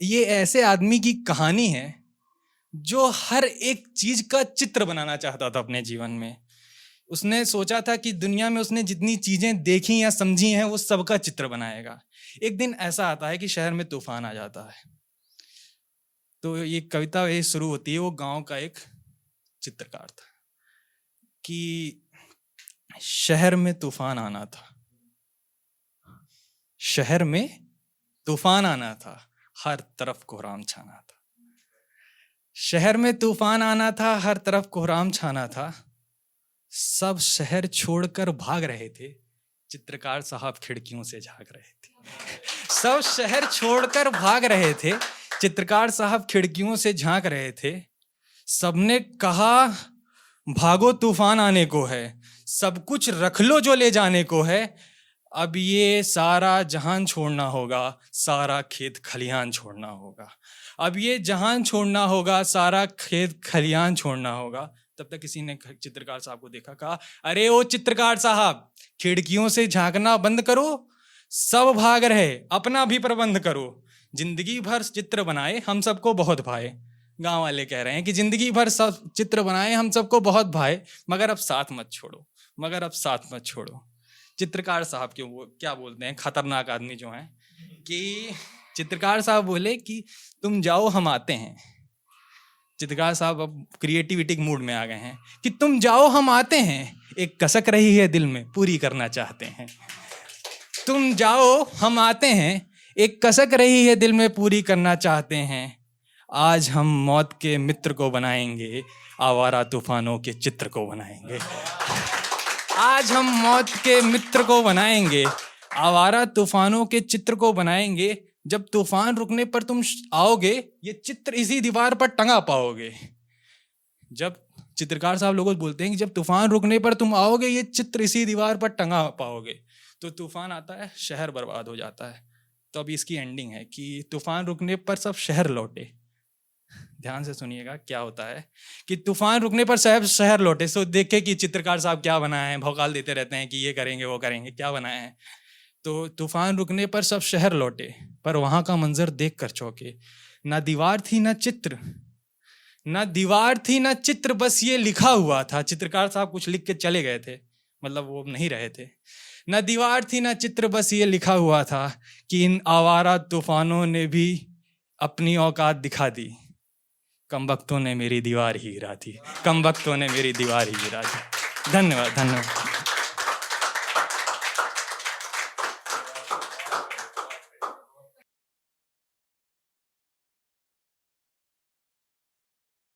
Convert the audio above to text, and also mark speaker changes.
Speaker 1: ये ऐसे आदमी की कहानी है जो हर एक चीज का चित्र बनाना चाहता था अपने जीवन में। उसने सोचा था कि दुनिया में उसने जितनी चीजें देखी या समझी हैं वो सबका चित्र बनाएगा। एक दिन ऐसा आता है कि शहर में तूफान आ जाता है। तो ये कविता ये शुरू होती है, वो गांव का एक चित्रकार था कि शहर में तूफान आना था, शहर में तूफान आना था, हर तरफ कोहराम छाना था। शहर में तूफान आना था, हर तरफ कोहराम छाना था। सब शहर छोड़कर भाग रहे थे, चित्रकार साहब खिड़कियों से झांक रहे थे। सब शहर छोड़कर भाग रहे थे, चित्रकार साहब खिड़कियों से झांक रहे थे। सबने कहा भागो तूफान आने को है, सब कुछ रख लो जो ले जाने को है। अब ये सारा जहान छोड़ना होगा, सारा खेत खलिहान छोड़ना होगा। अब ये जहान छोड़ना होगा, सारा खेत खलिहान छोड़ना होगा। तब तक किसी ने चित्रकार साहब को देखा, कहा अरे ओ चित्रकार साहब, खिड़कियों से झांकना बंद करो, सब भाग रहे, अपना भी प्रबंध करो। जिंदगी भर चित्र बनाए, हम सबको बहुत भाए। गांव वाले कह रहे हैं कि जिंदगी भर सब चित्र बनाए, हम सबको बहुत भाए, मगर अब साथ मत छोड़ो, मगर अब साथ मत छोड़ो। चित्रकार साहब क्यों क्या बोलते हैं, खतरनाक आदमी जो हैं, कि चित्रकार साहब बोले कि तुम जाओ हम आते हैं। चित्रकार साहब अब क्रिएटिविटी के मूड में आ गए हैं कि तुम जाओ हम आते हैं, एक कसक रही है दिल में पूरी करना चाहते हैं। तुम जाओ हम आते हैं, एक कसक रही है दिल में पूरी करना चाहते हैं। आज हम मौत के मित्र को बनाएंगे, आवारा तूफानों के चित्र को बनाएंगे। आज हम मौत के मित्र को बनाएंगे, आवारा तूफानों के चित्र को बनाएंगे। जब तूफान रुकने पर तुम आओगे, ये चित्र इसी दीवार पर टंगा पाओगे। जब चित्रकार साहब लोगों बोलते हैं कि जब तूफान रुकने पर तुम आओगे, ये चित्र इसी दीवार पर टंगा पाओगे। तो तूफान आता है, शहर बर्बाद हो जाता है। तो अब इसकी एंडिंग है कि तूफान रुकने पर सब शहर लौटे। ध्यान से सुनिएगा क्या होता है कि तूफान रुकने पर सब शहर लौटे। सो देखे कि चित्रकार साहब क्या बनाए हैं, भौकाल देते रहते हैं कि ये करेंगे वो करेंगे, क्या बनाए हैं। तो तूफान रुकने पर सब शहर लौटे, पर वहां का मंजर देख कर चौंके। ना दीवार थी ना चित्र, ना दीवार थी ना चित्र, बस ये लिखा हुआ था। चित्रकार साहब कुछ लिख के चले गए थे, मतलब वो नहीं रहे थे। ना दीवार थी ना चित्र, बस ये लिखा हुआ था कि इन आवारा तूफानों ने भी अपनी औकात दिखा दी। कमबख्तों ने मेरी दीवार ही गिरा दी, कमबख्तों ने मेरी दीवार ही गिरा दी। धन्यवाद, धन्यवाद।